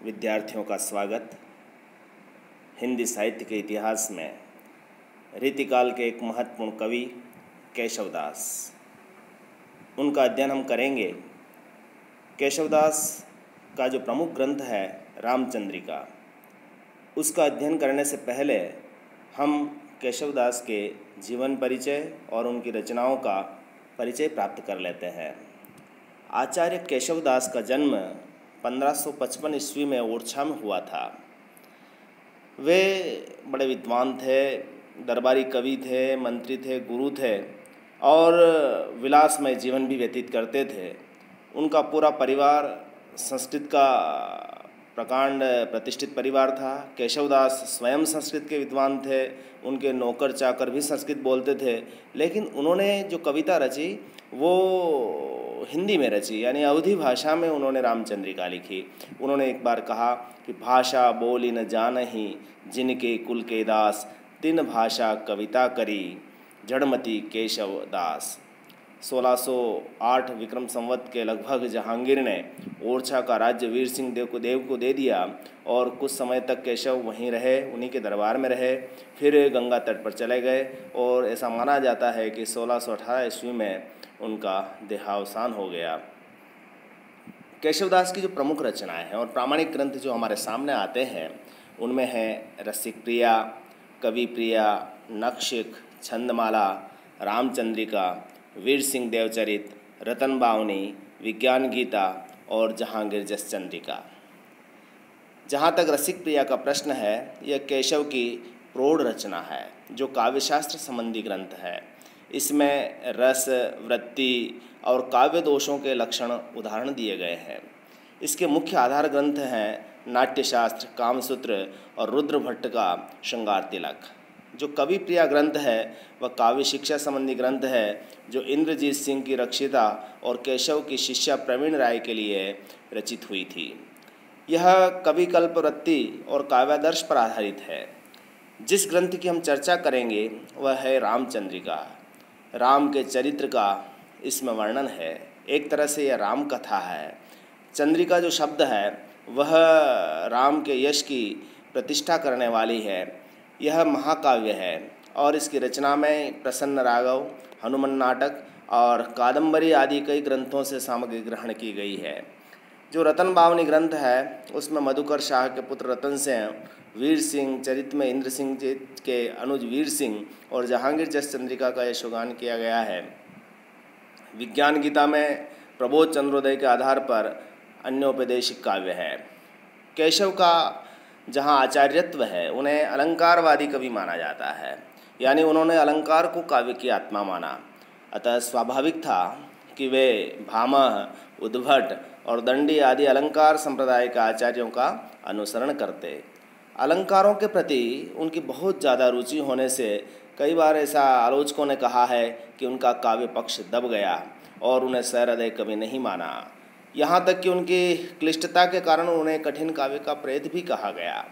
विद्यार्थियों का स्वागत। हिंदी साहित्य के इतिहास में रीतिकाल के एक महत्वपूर्ण कवि केशवदास, उनका अध्ययन हम करेंगे। केशवदास का जो प्रमुख ग्रंथ है रामचंद्रिका, उसका अध्ययन करने से पहले हम केशवदास के जीवन परिचय और उनकी रचनाओं का परिचय प्राप्त कर लेते हैं। आचार्य केशवदास का जन्म 1555 ईस्वी में ओरछा में हुआ था। वे बड़े विद्वान थे, दरबारी कवि थे, मंत्री थे, गुरु थे और विलासमय जीवन भी व्यतीत करते थे। उनका पूरा परिवार संस्कृत का प्रकांड प्रतिष्ठित परिवार था। केशवदास स्वयं संस्कृत के विद्वान थे, उनके नौकर चाकर भी संस्कृत बोलते थे, लेकिन उन्होंने जो कविता रची वो हिंदी में रची, यानी अवधी भाषा में उन्होंने रामचंद्रिका लिखी। उन्होंने एक बार कहा कि भाषा बोली न जानहि जिनके कुल के दास, तिन भाषा कविता करी जड़मती केशवदास। 1608 विक्रम संवत के लगभग जहांगीर ने ओरछा का राज्य वीर सिंह देव को दे दिया और कुछ समय तक केशव वहीं रहे, उन्हीं के दरबार में रहे। फिर गंगा तट पर चले गए और ऐसा माना जाता है कि 1618 ईस्वी में उनका देहावसान हो गया। केशवदास की जो प्रमुख रचनाएं हैं और प्रामाणिक ग्रंथ जो हमारे सामने आते हैं उनमें है रसिक प्रिया, कवि प्रिया, नक्षिक, छंदमाला, रामचंद्रिका, वीर सिंह देवचरित, रतन बावनी, विज्ञान गीता और जहांगीर जस चंद्रिका। जहाँ तक रसिक प्रिया का प्रश्न है, यह केशव की प्रौढ़ रचना है जो काव्यशास्त्र संबंधी ग्रंथ है। इसमें रस, वृत्ति और काव्य दोषों के लक्षण उदाहरण दिए गए हैं। इसके मुख्य आधार ग्रंथ हैं नाट्यशास्त्र, कामसूत्र और रुद्र भट्ट का श्रृंगार तिलक। जो कवि प्रिया ग्रंथ है वह काव्य शिक्षा संबंधी ग्रंथ है जो इंद्रजीत सिंह की रक्षिता और केशव की शिष्या प्रवीण राय के लिए रचित हुई थी। यह कवि कल्पवृत्ति और काव्यादर्श पर आधारित है। जिस ग्रंथ की हम चर्चा करेंगे वह है रामचंद्रिका। राम के चरित्र का इसमें वर्णन है। एक तरह से यह राम कथा है। चंद्रिका जो शब्द है वह राम के यश की प्रतिष्ठा करने वाली है। यह महाकाव्य है और इसकी रचना में प्रसन्न राघव, हनुमान नाटक और कादंबरी आदि कई ग्रंथों से सामग्री ग्रहण की गई है। जो रतन बावनी ग्रंथ है उसमें मधुकर शाह के पुत्र रतन सिंह, वीर सिंह चरित में इंद्र सिंह के अनुज वीर सिंह और जहांगीर जस चंद्रिका का यशोगान किया गया है। विज्ञान गीता में प्रबोध चंद्रोदय के आधार पर अन्योपदेशिक काव्य है। केशव का जहाँ आचार्यत्व है उन्हें अलंकारवादी कवि माना जाता है, यानी उन्होंने अलंकार को काव्य की आत्मा माना। अतः स्वाभाविक था कि वे भामह, उद्भट और दंडी आदि अलंकार संप्रदाय के आचार्यों का अनुसरण करते। अलंकारों के प्रति उनकी बहुत ज़्यादा रुचि होने से कई बार ऐसा आलोचकों ने कहा है कि उनका काव्य पक्ष दब गया और उन्हें सहृदय कवि नहीं माना। यहाँ तक कि उनकी क्लिष्टता के कारण उन्हें कठिन काव्य का प्रेत भी कहा गया।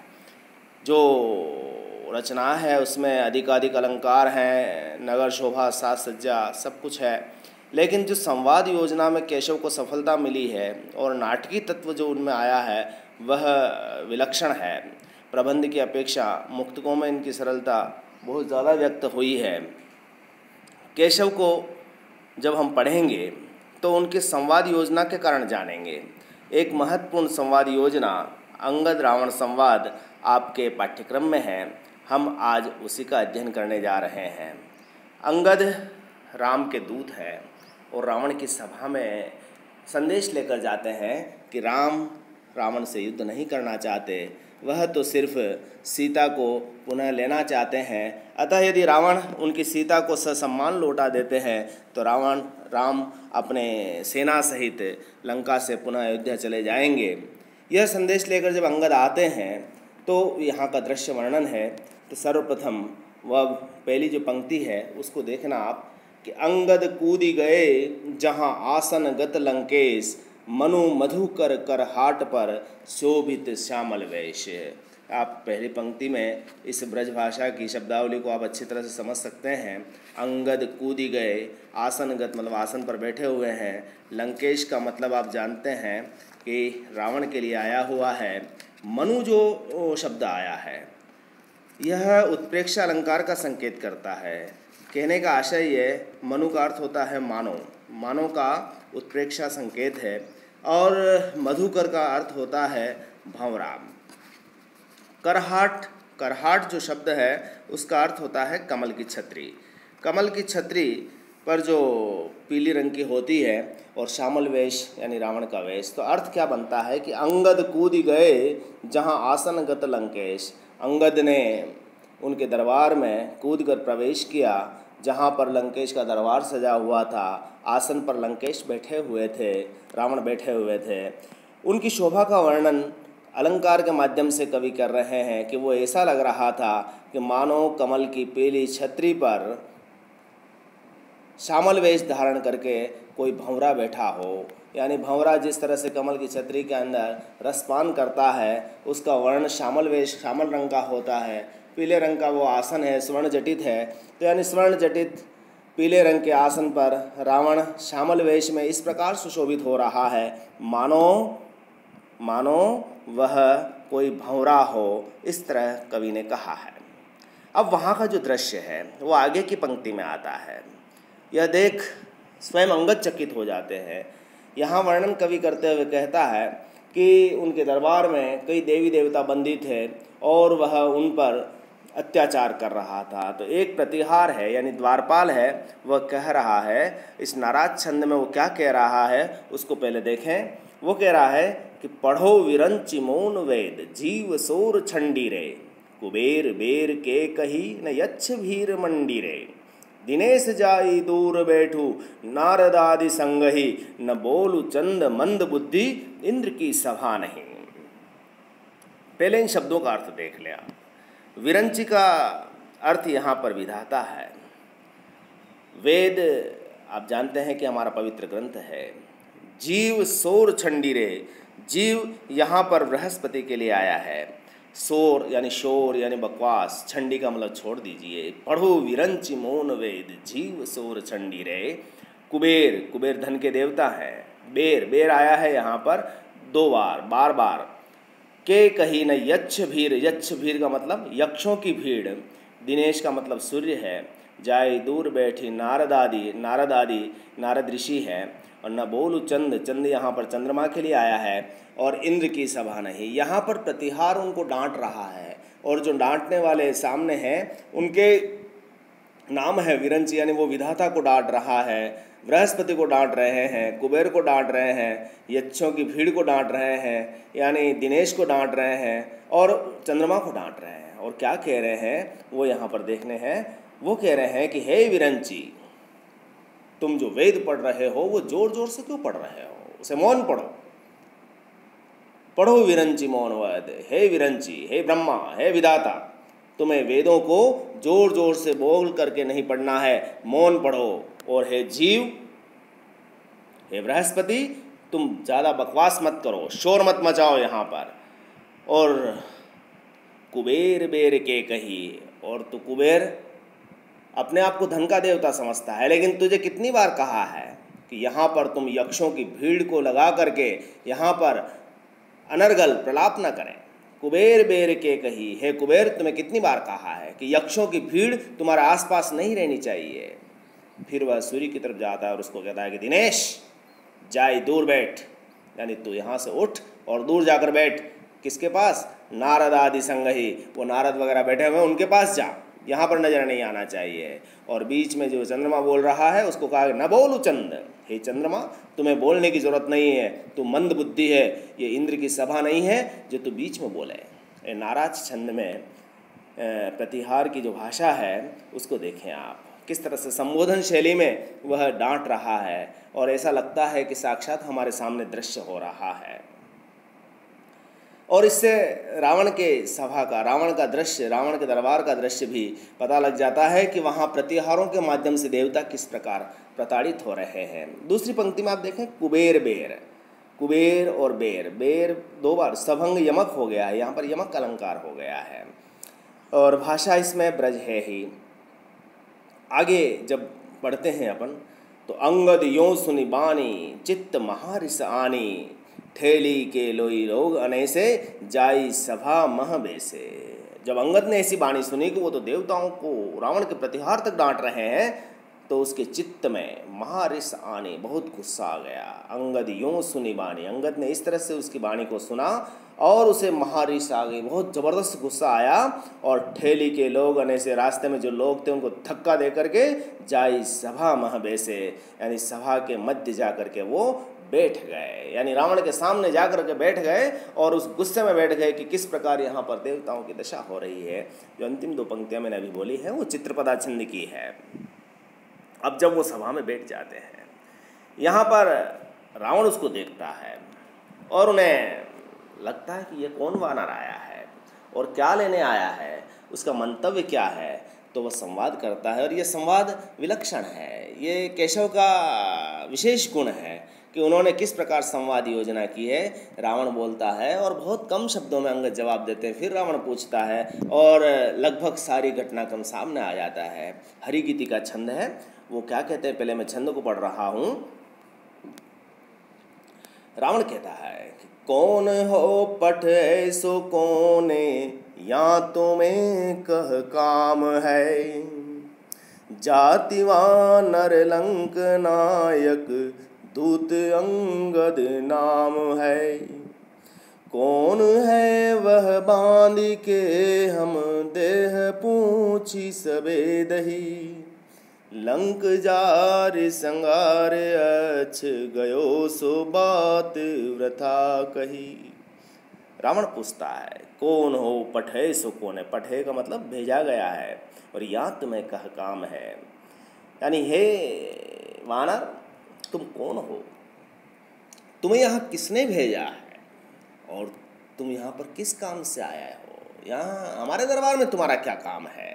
जो रचना है उसमें अधिकाधिक अलंकार हैं, नगर शोभा, साज सज्जा सब कुछ है, लेकिन जो संवाद योजना में केशव को सफलता मिली है और नाटकीय तत्व जो उनमें आया है वह विलक्षण है। प्रबंध की अपेक्षा मुक्तकों में इनकी सरलता बहुत ज़्यादा व्यक्त हुई है। केशव को जब हम पढ़ेंगे तो उनके संवाद योजना के कारण जानेंगे। एक महत्वपूर्ण संवाद योजना अंगद रावण संवाद आपके पाठ्यक्रम में है। हम आज उसी का अध्ययन करने जा रहे हैं। अंगद राम के दूत हैं और रावण की सभा में संदेश लेकर जाते हैं कि राम रावण से युद्ध नहीं करना चाहते, वह तो सिर्फ सीता को पुनः लेना चाहते हैं। अतः यदि रावण उनकी सीता को ससम्मान लौटा देते हैं तो राम अपने सेना सहित लंका से पुनः अयोध्या चले जाएंगे। यह संदेश लेकर जब अंगद आते हैं तो यहाँ का दृश्य वर्णन है। तो सर्वप्रथम वह पहली जो पंक्ति है उसको देखना आप कि अंगद कूदी गए जहाँ आसन गत लंकेश, मनु मधुकर कर हाट पर शोभित श्यामल वेश। आप पहली पंक्ति में इस ब्रज भाषा की शब्दावली को आप अच्छी तरह से समझ सकते हैं। अंगद कूदी गए, आसनगत मतलब आसन पर बैठे हुए हैं, लंकेश का मतलब आप जानते हैं कि रावण के लिए आया हुआ है मनु जो शब्द आया है यह उत्प्रेक्षा अलंकार का संकेत करता है। कहने का आशय ये मनु का अर्थ होता है मानव, मानव का उत्प्रेक्षा संकेत है। और मधुकर का अर्थ होता है भंवरा। करहाट, करहाट जो शब्द है उसका अर्थ होता है कमल की छतरी। कमल की छतरी पर जो पीली रंग की होती है और श्यामल वेश यानी रावण का वेश, तो अर्थ क्या बनता है कि अंगद कूद गए जहाँ आसन गत लंकेश। अंगद ने उनके दरबार में कूद कर प्रवेश किया जहाँ पर लंकेश का दरबार सजा हुआ था। आसन पर लंकेश बैठे हुए थे, रावण बैठे हुए थे। उनकी शोभा का वर्णन अलंकार के माध्यम से कवि कर रहे हैं कि वो ऐसा लग रहा था कि मानो कमल की पीली छतरी पर श्यामल वेश धारण करके कोई भंवरा बैठा हो। यानी भंवरा जिस तरह से कमल की छतरी के अंदर रसपान करता है उसका वर्ण श्यामल वेश, श्यामल रंग का होता है। पीले रंग का वो आसन है, स्वर्ण जटित है, तो यानी स्वर्ण जटित पीले रंग के आसन पर रावण श्यामल वेश में इस प्रकार सुशोभित हो रहा है मानो वह कोई भंवरा हो, इस तरह कवि ने कहा है। अब वहाँ का जो दृश्य है वो आगे की पंक्ति में आता है। यह देख स्वयं अंगद चकित हो जाते हैं। यहाँ वर्णन कवि करते हुए कहता है कि उनके दरबार में कई देवी देवता बंदी थे और वह उन पर अत्याचार कर रहा था। तो एक प्रतिहार है यानी द्वारपाल है, वह कह रहा है, इस नाराज छंद में वो क्या कह रहा है उसको पहले देखें। वो कह रहा है कि पढ़ो विरंचि मौन वेद जीव सोर छंडी रे, कुबेर बेर के कही न यच्छ भीर मंडी रे, दिनेश जाई दूर बैठू नारदादि संगही, न बोलू चंद मंद बुद्धि इंद्र की सभा नहीं। पहले इन शब्दों का अर्थ देख लिया। विरंचि का अर्थ यहाँ पर विधाता है। वेद आप जानते हैं कि हमारा पवित्र ग्रंथ है। जीव सोर छंडी रे, जीव यहाँ पर बृहस्पति के लिए आया है। सोर यानी शोर यानी बकवास, छंडी का मतलब छोड़ दीजिए। पढ़ो विरंचि मौन वेद जीव सोर छंडी रे। कुबेर, कुबेर धन के देवता हैं। बेर, बेर आया है यहाँ पर 2 बार, बार बार। के कही न यच्छ भीर, यच्छ भीर का मतलब यक्षों की भीड़। दिनेश का मतलब सूर्य है। जाए दूर बैठी नारदादि, नारदादि नारद ऋषि है। और न बोलू चंद, चंद यहाँ पर चंद्रमा के लिए आया है। और इंद्र की सभा नहीं, यहाँ पर प्रतिहार उनको डांट रहा है और जो डांटने वाले सामने हैं उनके नाम है विरंचि, यानी वो विधाता को डांट रहा है, बृहस्पति को डांट रहे हैं, कुबेर को डांट रहे हैं, यक्षों की भीड़ को डांट रहे हैं, यानी दिनेश को डांट रहे हैं और चंद्रमा को डांट रहे हैं। और क्या कह रहे हैं वो यहाँ पर देखने हैं। वो कह रहे हैं कि हे विरंचि, तुम जो वेद पढ़ रहे हो वो जोर जोर से क्यों पढ़ रहे हो, उसे मौन पढ़ो। पढ़ो विरंचि मौन वेद, हे विरंचि, हे ब्रह्मा, हे विधाता, तुम्हें वेदों को जोर जोर से बोल करके नहीं पढ़ना है, मौन पढ़ो। और हे जीव, हे बृहस्पति, तुम ज़्यादा बकवास मत करो, शोर मत मचाओ यहाँ पर। और कुबेर बेर के कही, और तू कुबेर अपने आप को धन का देवता समझता है, लेकिन तुझे कितनी बार कहा है कि यहाँ पर तुम यक्षों की भीड़ को लगा करके यहाँ पर अनर्गल प्रलाप न करें। कुबेर बेर के कही, हे कुबेर, तुम्हें कितनी बार कहा है कि यक्षों की भीड़ तुम्हारे आसपास नहीं रहनी चाहिए। फिर वह सूर्य की तरफ जाता है और उसको कहता है कि दिनेश जाए दूर बैठ, यानी तू यहाँ से उठ और दूर जाकर बैठ। किसके पास? नारद आदि संग ही, वो नारद वगैरह बैठे हुए उनके पास जा, यहाँ पर नजर नहीं आना चाहिए। और बीच में जो चंद्रमा बोल रहा है उसको कहा न बोलू चंद, हे चंद्रमा, तुम्हें बोलने की जरूरत नहीं है, तू मंद बुद्धि है, ये इंद्र की सभा नहीं है जो तू बीच में बोले। नाराज छंद में प्रतिहार की जो भाषा है उसको देखें आप, किस तरह से संबोधन शैली में वह डांट रहा है और ऐसा लगता है कि साक्षात हमारे सामने दृश्य हो रहा है। और इससे रावण के सभा का, रावण का दृश्य, रावण के दरबार का दृश्य भी पता लग जाता है कि वहाँ प्रतिहारों के माध्यम से देवता किस प्रकार प्रताड़ित हो रहे हैं। दूसरी पंक्ति में आप देखें, कुबेर बेर, कुबेर और बेर, बेर 2 बार, सभंग यमक हो गया है, यहाँ पर यमक अलंकार हो गया है और भाषा इसमें ब्रज है ही। आगे जब पढ़ते हैं अपन तो अंगद यों सुनि बानी चित्त महारिस आनी, ठेली के लोई रोग अनैसे जाई सभा मह बेसे। जब अंगद ने ऐसी वाणी सुनी कि वो तो देवताओं को रावण के प्रतिहार तक डांट रहे हैं, तो उसके चित्त में महारिस आने बहुत गुस्सा आ गया। अंगद यूं सुनी वाणी, अंगद ने इस तरह से उसकी वाणी को सुना और उसे महारिस आ गई, बहुत ज़बरदस्त गुस्सा आया। और ठेली के लोग अनैसे, रास्ते में जो लोग थे उनको धक्का दे करके जाई सभा मह बेसे, यानी सभा के मध्य जा कर के वो बैठ गए, यानी रावण के सामने जा कर के बैठ गए और उस गुस्से में बैठ गए कि किस प्रकार यहाँ पर देवताओं की दशा हो रही है। जो अंतिम 2 पंक्तियाँ मैंने अभी बोली हैं वो चित्रपदा छंद की है। अब जब वो सभा में बैठ जाते हैं, यहाँ पर रावण उसको देखता है और उन्हें लगता है कि ये कौन वानर आया है और क्या लेने आया है, उसका मंतव्य क्या है। तो वह संवाद करता है और ये संवाद विलक्षण है। ये केशव का विशेष गुण है कि उन्होंने किस प्रकार संवाद योजना की है। रावण बोलता है और बहुत कम शब्दों में अंगद जवाब देते हैं, फिर रावण पूछता है और लगभग सारी घटनाक्रम सामने आ जाता है। हरिगीति का छंद है, वो क्या कहते हैं, पहले मैं छंद को पढ़ रहा हूँ। रावण कहता है कि कौन हो पठ ऐसो कोने, या तुम्हें कह काम है, जातिवान नर लंक नायक दूत अंगद नाम है। कौन है वह बांध के हम देह पूछी सबेदही, लंक जार संगार अच्छ गयो सो बात वृथा कही। रावण पूछता है कौन हो पठे सो कौन है, पठे का मतलब भेजा गया है, और या तुम्हें कह काम है, यानी हे वानर तुम कौन हो, तुम्हें यहाँ किसने भेजा है और तुम यहाँ पर किस काम से आया हो, यहाँ हमारे दरबार में तुम्हारा क्या काम है।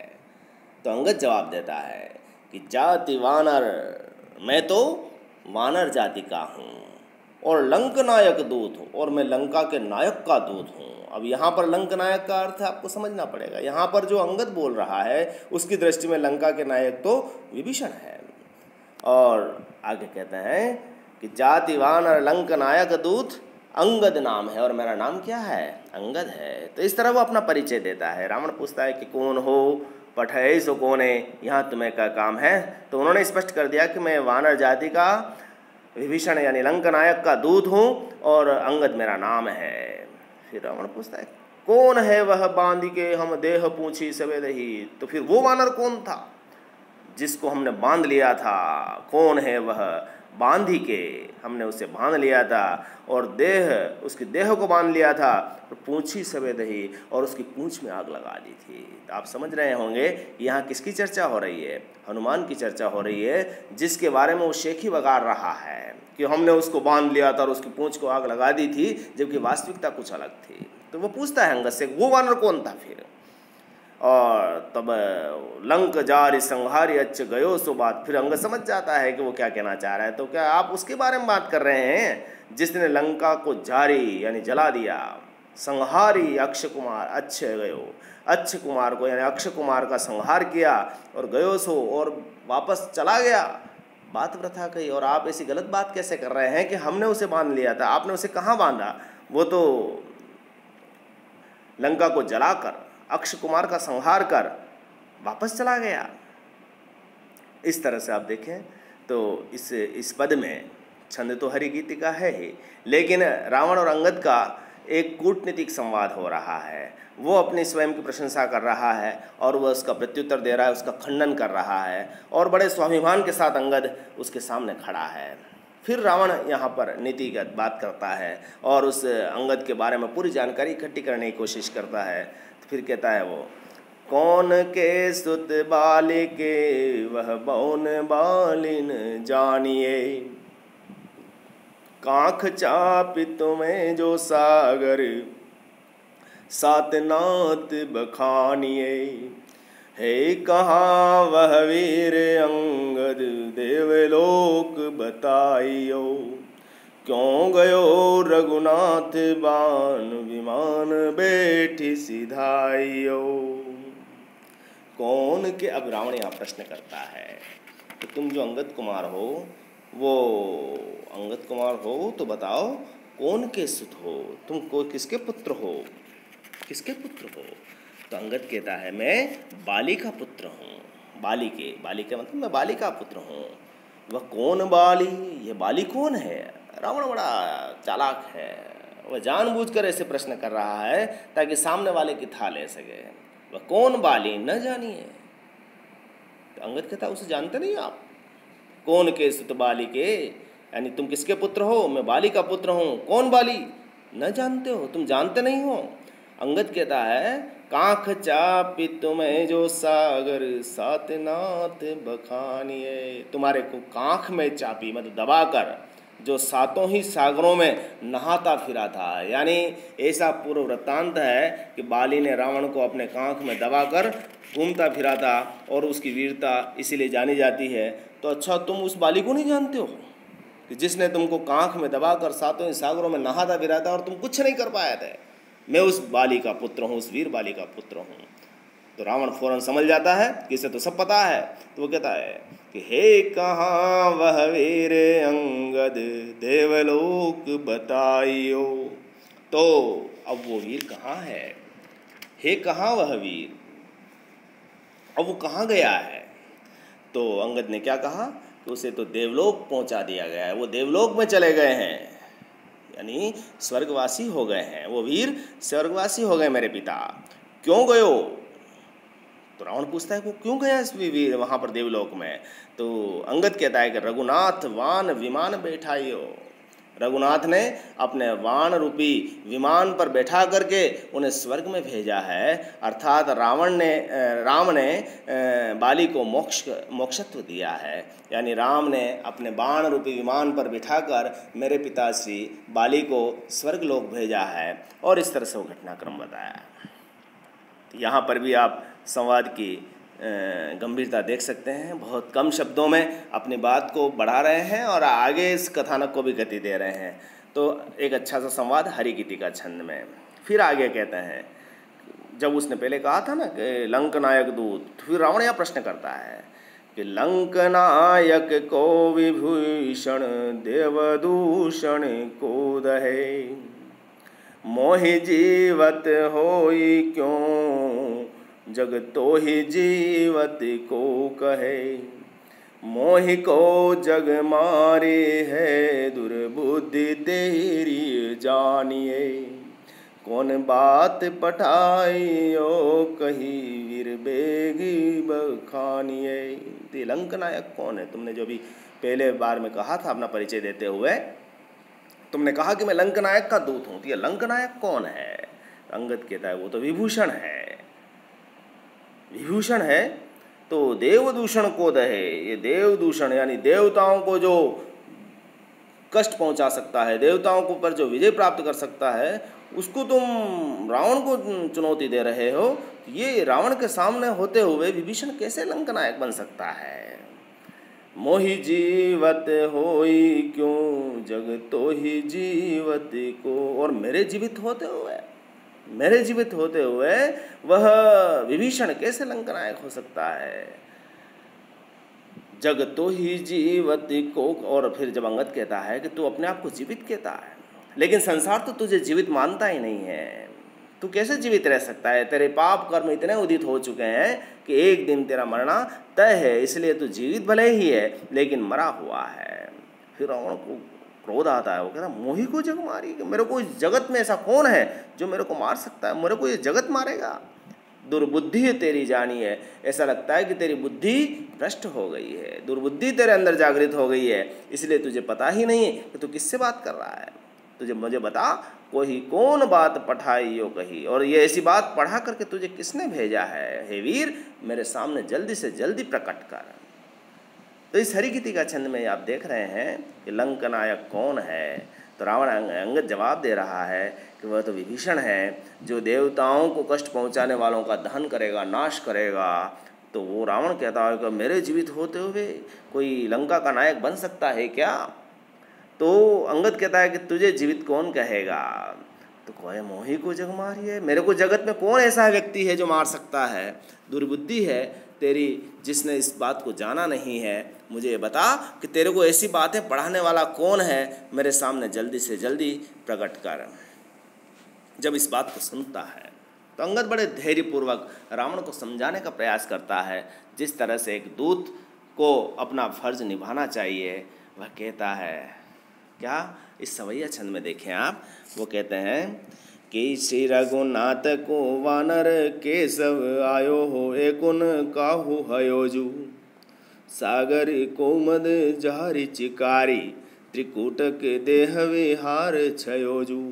तो अंगद जवाब देता है कि जाति वानर, मैं तो वानर जाति का हूँ और लंक नायक दूत हूँ, और मैं लंका के नायक का दूत हूँ। अब यहाँ पर लंक नायक का अर्थ आपको समझना पड़ेगा। यहाँ पर जो अंगद बोल रहा है उसकी दृष्टि में लंका के नायक तो विभीषण है। और आगे कहते हैं कि जाति वानर लंक नायक दूत अंगद नाम है, और मेरा नाम क्या है, अंगद है। तो इस तरह वो अपना परिचय देता है। रावण पूछता है कि कौन हो पठे सो कौन है, यहाँ तुम्हें क्या काम है। तो उन्होंने स्पष्ट कर दिया कि मैं वानर जाति का विभीषण यानी लंक नायक का दूत हूँ और अंगद मेरा नाम है। फिर रावण पूछता है कौन है वह बांध के हम देह पूछी सवेदही, तो फिर वो वानर कौन था जिसको हमने बांध लिया था, कौन है वह बांधी के हमने उसे बांध लिया था और देह उसकी देह को बांध लिया था और पूंछी सवेदही और उसकी पूंछ में आग लगा दी थी। तो आप समझ रहे होंगे यहाँ किसकी चर्चा हो रही है, हनुमान की चर्चा हो रही है, जिसके बारे में वो शेखी बगाड़ रहा है कि हमने उसको बांध लिया था और उसकी पूंछ को आग लगा दी थी, जबकि वास्तविकता कुछ अलग थी। तो वो पूछता है अंगद से वो वानर कौन था फिर, और तब लंक जारी संहारी अच्छ गयो सो बात। फिर अंगद समझ जाता है कि वो क्या कहना चाह रहा है। तो क्या आप उसके बारे में बात कर रहे हैं जिसने लंका को जारी यानी जला दिया, संहारी अक्ष कुमार अच्छ गयो, अक्ष कुमार को यानी अक्ष कुमार का संहार किया और गयो सो और वापस चला गया, बात वृथा कही। और आप ऐसी गलत बात कैसे कर रहे हैं कि हमने उसे बांध लिया था, आपने उसे कहाँ बांधा, वो तो लंका को जलाकर अक्ष कुमार का संहार कर वापस चला गया। इस तरह से आप देखें तो इस पद में छंद तो हरिगीति का है ही, लेकिन रावण और अंगद का एक कूटनीतिक संवाद हो रहा है। वो अपनी स्वयं की प्रशंसा कर रहा है और वह उसका प्रत्युत्तर दे रहा है, उसका खंडन कर रहा है, और बड़े स्वाभिमान के साथ अंगद उसके सामने खड़ा है। फिर रावण यहाँ पर नीतिगत बात करता है और उस अंगद के बारे में पूरी जानकारी इकट्ठी करने की कोशिश करता है। तो फिर कहता है वो कौन के सुत बालिके वह बौन बालिन जानिए, कांख चापि तुम्हें जो सागर सात नात बखानिए, हे कहाँ वह वीर अंगद देवलोक बताइयो, क्यों गयो रघुनाथ बान विमान बैठी सिधाइयो। कौन के, अब रावण यहाँ प्रश्न करता है कि तुम जो अंगद कुमार हो वो अंगद कुमार हो तो बताओ कौन के सुत हो, तुम को किसके पुत्र हो, किसके पुत्र हो। तो अंगद कहता है मैं बाली का पुत्र हूँ। बाली के मतलब मैं बाली का पुत्र हूँ। वह कौन बाली, ये बाली कौन है। रावण बड़ा चालाक है, वह जानबूझकर ऐसे प्रश्न कर रहा है ताकि सामने वाले की था ले सके। वह कौन बाली न जानिए। तो अंगद कहता उसे जानते नहीं आप, कौन के सुत बाली के, यानी तुम किसके पुत्र हो, मैं बाली का पुत्र हूँ। कौन बाली, न जानते हो, तुम जानते नहीं हो। अंगद कहता है कांख चापी तुम्हें जो सागर सात नाथ बखानिए। तुम्हारे को कांख में चापी मतलब दबाकर जो सातों ही सागरों में नहाता फिरा था। यानी ऐसा पूर्व वृत्तांत है कि बाली ने रावण को अपने कांख में दबाकर घूमता फिरा था और उसकी वीरता इसीलिए जानी जाती है। तो अच्छा तुम उस बाली को नहीं जानते हो कि जिसने तुमको कांख में दबाकर सातों ही सागरों में नहाता फिरा था और तुम कुछ नहीं कर पाए थे। मैं उस बाली का पुत्र हूँ, उस वीर बाली का पुत्र हूँ। तो रावण फौरन समझ जाता है कि इसे तो सब पता है। तो वो कहता है कि हे कहाँ वह वीर अंगद देवलोक बताइयो। तो अब वो वीर कहाँ है, हे कहाँ वह वीर, अब वो कहाँ गया है। तो अंगद ने क्या कहा कि उसे तो देवलोक पहुँचा दिया गया है, वो देवलोक में चले गए हैं, यानी स्वर्गवासी हो गए हैं। वो वीर स्वर्गवासी हो गए मेरे पिता। क्यों गयो। तो रावण पूछता है वो क्यों गया इस वीर वहाँ पर देवलोक में। तो अंगद कहता है कि रघुनाथ वान विमान बैठाइयो। रघुनाथ ने अपने वान रूपी विमान पर बैठा करके उन्हें स्वर्ग में भेजा है। अर्थात राम ने बाली को मोक्षत्व दिया है। यानी राम ने अपने बाण रूपी विमान पर बिठाकर मेरे पिताश्री बाली को स्वर्ग लोक भेजा है। और इस तरह से वो घटनाक्रम बताया है। यहाँ पर भी आप संवाद की गंभीरता देख सकते हैं। बहुत कम शब्दों में अपनी बात को बढ़ा रहे हैं और आगे इस कथानक को भी गति दे रहे हैं। तो एक अच्छा सा संवाद हरिगीति का छंद में। फिर आगे कहते हैं, जब उसने पहले कहा था ना कि लंक नायक दूत, तो फिर रावण यह प्रश्न करता है कि लंक नायक को विभूषण देवदूषण को दहे, मोहि जीवत होई क्यों जग तो ही जीवत को कहे, मोहि को जग मारे है दुर्बुद्धि तेरी जानिए, कौन बात पठाइयो कही वीर बेगी बखानिए। तो लंक नायक कौन है। तुमने जो भी पहले बार में कहा था अपना परिचय देते हुए, तुमने कहा कि मैं लंक नायक का दूत हूँ। तो ये लंक नायक कौन है। अंगद कहता है वो तो विभूषण है। विभूषण है तो देवदूषण को दहे, ये देवदूषण यानी देवताओं को जो कष्ट पहुंचा सकता है, देवताओं को पर जो विजय प्राप्त कर सकता है, उसको तुम रावण को चुनौती दे रहे हो। ये रावण के सामने होते हुए विभीषण कैसे लंक नायक बन सकता है। मोहि जीवत होई क्यों जग तो ही जीवत को, और मेरे जीवित होते हुए वह विभीषण कैसे लंक नायक हो सकता है। जग तो ही जीवत को, और फिर जब अंगद कहता है कि तू अपने आप को जीवित कहता है, लेकिन संसार तो तुझे जीवित मानता ही नहीं है। तू कैसे जीवित रह सकता है। तेरे पाप कर्म इतने उदित हो चुके हैं कि एक दिन तेरा मरना तय है, इसलिए तू जीवित भले ही है लेकिन मरा हुआ है। फिर रावण को क्रोध आता है। वो कहता मोहि को जग मारी, मेरे को इस जगत में ऐसा कौन है जो मेरे को मार सकता है, मेरे को ये जगत मारेगा। दुर्बुद्धि तेरी जानी है। ऐसा लगता है कि तेरी बुद्धि भ्रष्ट हो गई है, दुर्बुद्धि तेरे अंदर जागृत हो गई है, इसलिए तुझे पता ही नहीं कि तू किससे बात कर रहा है। तुझे मुझे बता कोई कौन बात पठाई यो कही, और ये ऐसी बात पढ़ा करके तुझे किसने भेजा है। हे वीर मेरे सामने जल्दी से जल्दी प्रकट कर। तो इस हरिगीति का छंद में आप देख रहे हैं कि लंक नायक कौन है। तो रावण अंगद जवाब दे रहा है कि वह तो विभीषण है जो देवताओं को कष्ट पहुंचाने वालों का दहन करेगा, नाश करेगा। तो वो रावण कहता है कि मेरे जीवित होते हुए कोई लंका का नायक बन सकता है क्या। तो अंगद कहता है कि तुझे जीवित कौन कहेगा। तो कोई मोहि को जग मारी है, मेरे को जगत में कौन ऐसा व्यक्ति है जो मार सकता है। दुर्बुद्धि है तेरी जिसने इस बात को जाना नहीं है, मुझे बता कि तेरे को ऐसी बातें पढ़ाने वाला कौन है, मेरे सामने जल्दी से जल्दी प्रकट कर। जब इस बात को सुनता है तो अंगद बड़े धैर्यपूर्वक रावण को समझाने का प्रयास करता है, जिस तरह से एक दूत को अपना फर्ज निभाना चाहिए। वह कहता है क्या, इस सवैया छंद में देखें आप, वो कहते हैं कि श्री रघुनाथ को वानर केशव आयो हो एकुन काहू हयोजू, सागर कोमद जहारी चिकारी, त्रिकूटक देह विहार छयोजू,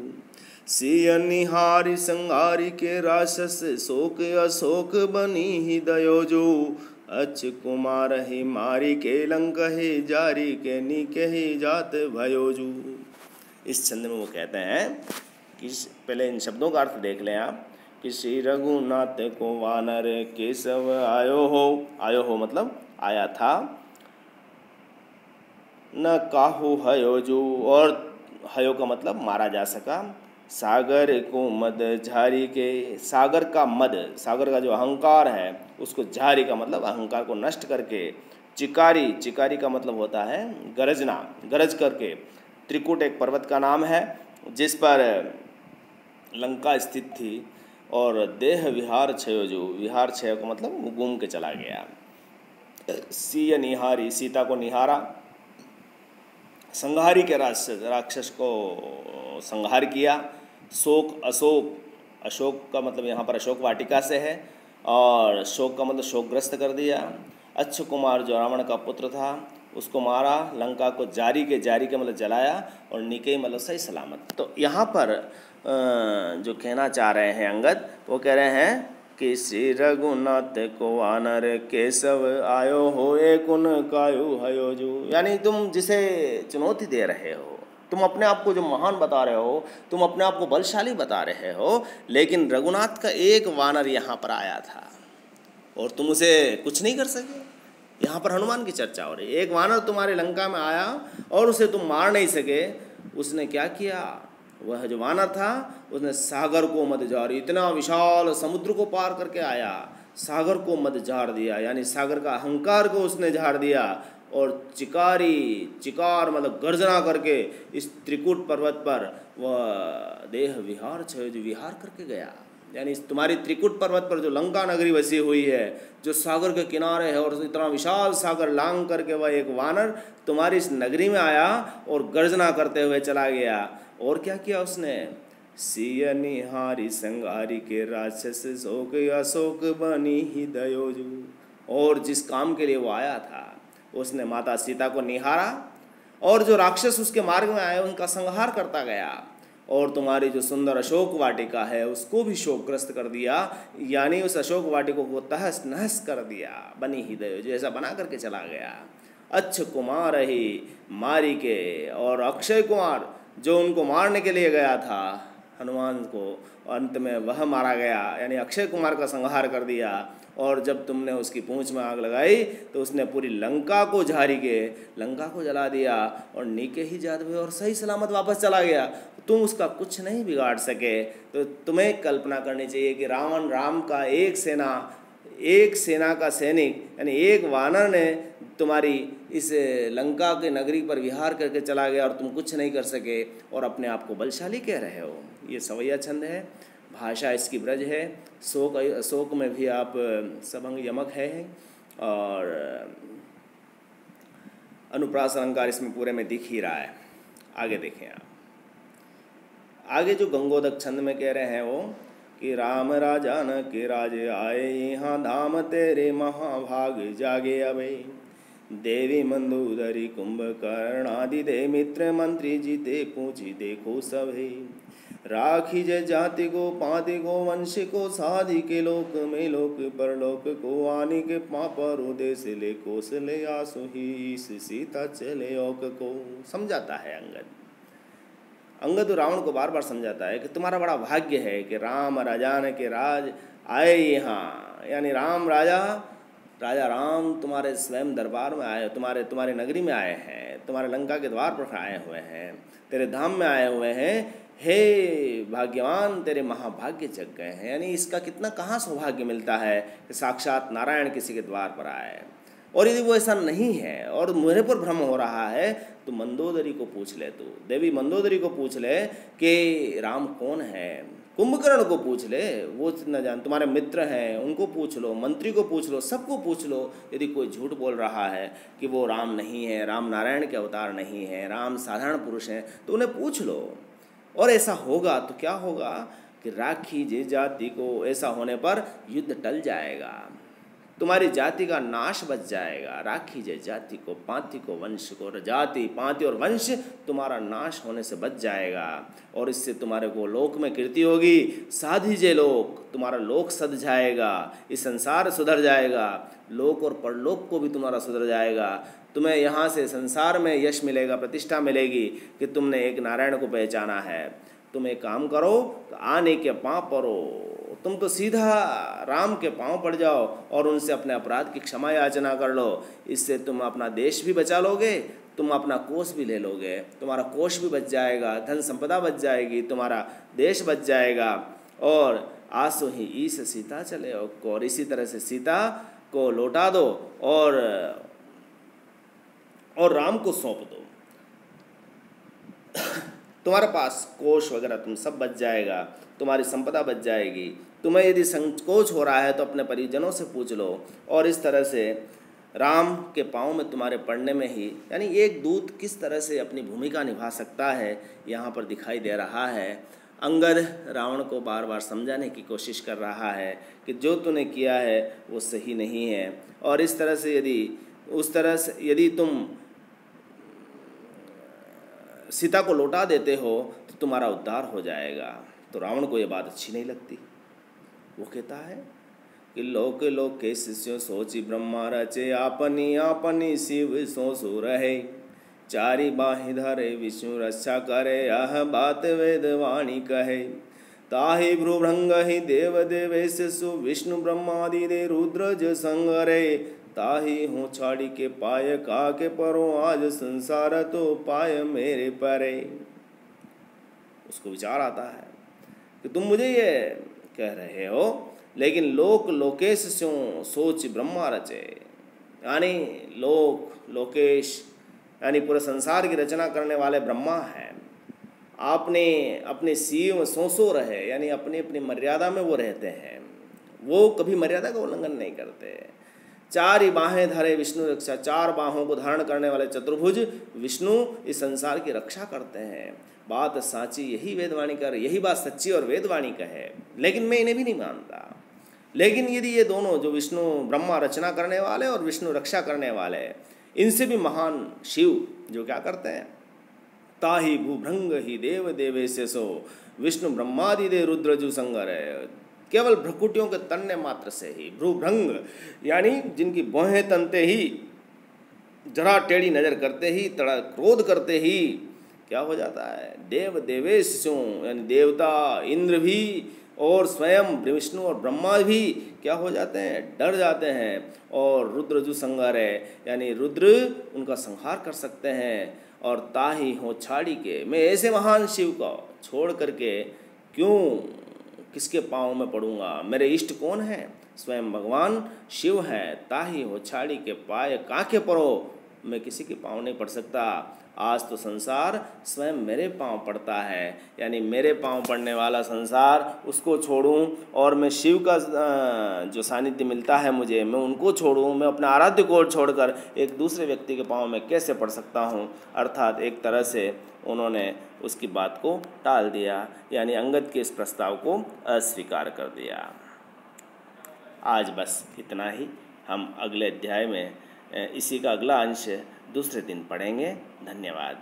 सिय निहारी संहारी के राक्षस शोक अशोक बनी ही दयोजू, अच्छ कुमार ही मारी के लंक ही जारी के नीके ही जात भयोजू। इस छंद में वो कहते हैं कि पहले इन शब्दों का अर्थ देख लें आप कि श्री रघुनाथ को वानर केशव आयो हो मतलब आया था, न काहू हयोजू और हयो का मतलब मारा जा सका, सागर को मद झारी के, सागर का मद, सागर का जो अहंकार है उसको झारी का मतलब अहंकार को नष्ट करके, चिकारी, चिकारी का मतलब होता है गरजना, गरज करके, त्रिकूट एक पर्वत का नाम है जिस पर लंका स्थित थी, और देह विहार छयोजू, विहार छय का मतलब वो घूम के चला गया, सीय निहारी सीता को निहारा, संहारी के राक्षस को संहार किया, शोक अशोक, अशोक का मतलब यहाँ पर अशोक वाटिका से है, और शोक का मतलब शोकग्रस्त कर दिया, अच्छ कुमार जो रावण का पुत्र था उसको मारा, लंका को जारी के मतलब जलाया, और निके मतलब सही सलामत। तो यहाँ पर जो कहना चाह रहे हैं अंगद, वो कह रहे हैं कि श्री रघुनाथ को वानर केशव आयो हो एकुन कायु हयोजू, यानी तुम जिसे चुनौती दे रहे हो, तुम अपने आप को जो महान बता रहे हो, तुम अपने आप को बलशाली बता रहे हो, लेकिन रघुनाथ का एक वानर यहाँ पर आया था और तुम उसे कुछ नहीं कर सके। यहाँ पर हनुमान की चर्चा हो रही है। एक वानर तुम्हारे लंका में आया और उसे तुम मार नहीं सके। उसने क्या किया, वह जो वानर था उसने सागर को मदझार, इतना विशाल समुद्र को पार करके आया, सागर को मदझार दिया, यानी सागर का अहंकार को उसने झाड़ दिया, और चिकार मतलब गर्जना करके इस त्रिकूट पर्वत पर वह देह विहार विहार करके गया। यानी तुम्हारी त्रिकूट पर्वत पर जो लंका नगरी बसी हुई है, जो सागर के किनारे है, और इतना विशाल सागर लांग करके वह एक वानर तुम्हारी इस नगरी में आया और गर्जना करते हुए चला गया। और क्या किया उसने, सिय निहारी संगारी के राक्षस शोक अशोक बनी ही दयोजू, और जिस काम के लिए वो आया था उसने माता सीता को निहारा, और जो राक्षस उसके मार्ग में आए उनका संहार करता गया, और तुम्हारी जो सुंदर अशोक वाटिका है उसको भी शोकग्रस्त कर दिया, यानी उस अशोक वाटिका को तहस नहस कर दिया, बनी ही दयोजू, ऐसा बना करके चला गया। अच्छ कुमार ही मारी के, और अक्षय कुमार जो उनको मारने के लिए गया था हनुमान को, अंत में वह मारा गया, यानी अक्षय कुमार का संहार कर दिया। और जब तुमने उसकी पूंछ में आग लगाई तो उसने पूरी लंका को झारी के लंका को जला दिया, और नीके ही जात हुए और सही सलामत वापस चला गया। तुम उसका कुछ नहीं बिगाड़ सके। तो तुम्हें कल्पना करनी चाहिए कि राम का एक सेना का सैनिक, यानी एक वानर ने तुम्हारी इस लंका के नगरी पर विहार करके चला गया और तुम कुछ नहीं कर सके, और अपने आप को बलशाली कह रहे हो। ये सवैया छंद है, भाषा इसकी ब्रज है, शोक में भी आप सबंग यमक है, और अनुप्रास अलंकार इसमें पूरे में दिख ही रहा है। आगे देखें आप, आगे जो गंगोदक छंद में कह रहे हैं वो कि राम राजा न के राजे आए, यहाँ धाम तेरे महाभाग जागे अबे, देवी मंदोदरी कुंभकर्ण आदि दे मित्र मंत्री जीते पूछी देखो सभी, राखी जय जाति को पाति को वंश को साधि के लोक में लोक परलोक को, आनी के पापर उदेश ले कौशले आसु ही सीता चले ओक को। समझाता है अंगद रावण को बार बार समझाता है कि तुम्हारा बड़ा भाग्य है कि राम राजान के राज आए यहाँ, यानी राजा राम तुम्हारे स्वयं दरबार में आए, तुम्हारे नगरी में आए हैं, तुम्हारे लंका के द्वार पर आए हुए हैं, तेरे धाम में आए हुए हैं। हे भाग्यवान, तेरे महाभाग्य जग गए हैं। यानी इसका कितना कहाँ सौभाग्य मिलता है कि साक्षात नारायण किसी के द्वार पर आए। और यदि वो ऐसा नहीं है और मुझे पर भ्रम हो रहा है तो मंदोदरी को पूछ ले, तू देवी मंदोदरी को पूछ ले कि राम कौन है। कुंभकर्ण को पूछ ले, वो न जान, तुम्हारे मित्र हैं उनको पूछ लो, मंत्री को पूछ लो, सबको पूछ लो। यदि कोई झूठ बोल रहा है कि वो राम नहीं है, राम नारायण के अवतार नहीं है, राम साधारण पुरुष हैं, तो उन्हें पूछ लो। और ऐसा होगा तो क्या होगा कि राखी जे जाति को, ऐसा होने पर युद्ध टल जाएगा, तुम्हारी जाति का नाश बच जाएगा। राखी जे जाति को, पांति को, वंश को, जाति पांति और वंश तुम्हारा नाश होने से बच जाएगा। और इससे तुम्हारे को लोक में कीर्ति होगी। साधी जे लोक, तुम्हारा लोक सध जाएगा, इस संसार सुधर जाएगा, लोक और परलोक को भी तुम्हारा सुधर जाएगा। तुम्हें यहाँ से संसार में यश मिलेगा, प्रतिष्ठा मिलेगी कि तुमने एक नारायण को पहचाना है। तुम एक काम करो, तो आने के पाँव पड़ो, तुम तो सीधा राम के पाँव पड़ जाओ और उनसे अपने अपराध की क्षमा याचना कर लो। इससे तुम अपना देश भी बचा लोगे, तुम अपना कोष भी ले लोगे, तुम्हारा कोष भी बच जाएगा, धन संपदा बच जाएगी, तुम्हारा देश बच जाएगा। और आसो ही ईस सीता चले, और इसी तरह से सीता को लौटा दो और राम को सौंप दो। तुम्हारे पास कोष वगैरह तुम सब बच जाएगा, तुम्हारी संपदा बच जाएगी। तुम्हें यदि संकोच हो रहा है तो अपने परिजनों से पूछ लो। और इस तरह से राम के पाँव में तुम्हारे पड़ने में ही, यानी एक दूत किस तरह से अपनी भूमिका निभा सकता है यहाँ पर दिखाई दे रहा है। अंगद रावण को बार बार समझाने की कोशिश कर रहा है कि जो तूने किया है वो सही नहीं है, और इस तरह से यदि तुम सीता को लौटा देते हो तो तुम्हारा उद्धार हो जाएगा। तो रावण को ये बात अच्छी नहीं लगती। वो कहता है कि लोक लोके शिष्यो सोची ब्रह्मा रचे, आपनी आपनी शिव सो सो रहे, चारि बाहि धरे विष्णु रक्षा करे, यह बात वेद वाणी कहे। ताहि भ्रुभृंग ही देव देवेश सु, विष्णु ब्रह्मादि दे रुद्र ज संगरे, ताही हूँ छाड़ी के पाय का के परो, आज संसार तो पाय मेरे परे। उसको विचार आता है कि तुम मुझे ये कह रहे हो, लेकिन लोक लोकेश स्यों सोच ब्रह्मा रचे, यानी लोक लोकेश यानी पूरे संसार की रचना करने वाले ब्रह्मा हैं। आपने अपने सीव सो रहे, यानी अपनी अपनी मर्यादा में वो रहते हैं, वो कभी मर्यादा का उल्लंघन नहीं करते। चार ही बाहें धरे विष्णु रक्षा, चार बाहों को धारण करने वाले चतुर्भुज विष्णु इस संसार की रक्षा करते हैं। बात साची, यही वेदवाणी कर, यही बात सच्ची और वेदवाणी का है, लेकिन मैं इन्हें भी नहीं मानता। लेकिन यदि ये दोनों जो विष्णु ब्रह्मा रचना करने वाले और विष्णु रक्षा करने वाले, इनसे भी महान शिव जो क्या करते हैं, ताही भूभृंग ही देव देवेश सो, विष्णु ब्रह्मादि दे रुद्रजु संगर है। केवल भ्रकुटियों के तनने मात्र से ही, भ्रूभृंग यानी जिनकी भौहें तनते ही, जरा टेढ़ी नजर करते ही, तड़ा क्रोध करते ही क्या हो जाता है, देव देवेशों यानी देवता इंद्र भी और स्वयं विष्णु और ब्रह्मा भी क्या हो जाते हैं, डर जाते हैं। और रुद्र जो संहार है, यानी रुद्र उनका संहार कर सकते हैं। और ताही हो छाड़ी के, मैं ऐसे महान शिव को छोड़ करके क्यों किसके पाँव में पड़ूंगा। मेरे इष्ट कौन है, स्वयं भगवान शिव है। ताही हो छाड़ी के पाए काके परो, मैं किसी के पाँव नहीं पड़ सकता। आज तो संसार स्वयं मेरे पाँव पड़ता है, यानी मेरे पाँव पड़ने वाला संसार उसको छोड़ूं और मैं शिव का जो सानिध्य मिलता है मुझे, मैं उनको छोड़ूं, मैं अपने आराध्य को छोड़कर एक दूसरे व्यक्ति के पाँव में कैसे पड़ सकता हूँ। अर्थात एक तरह से उन्होंने उसकी बात को टाल दिया, यानी अंगद के इस प्रस्ताव को अस्वीकार कर दिया। आज बस इतना ही। हम अगले अध्याय में इसी का अगला अंश दूसरे दिन पढ़ेंगे। धन्यवाद।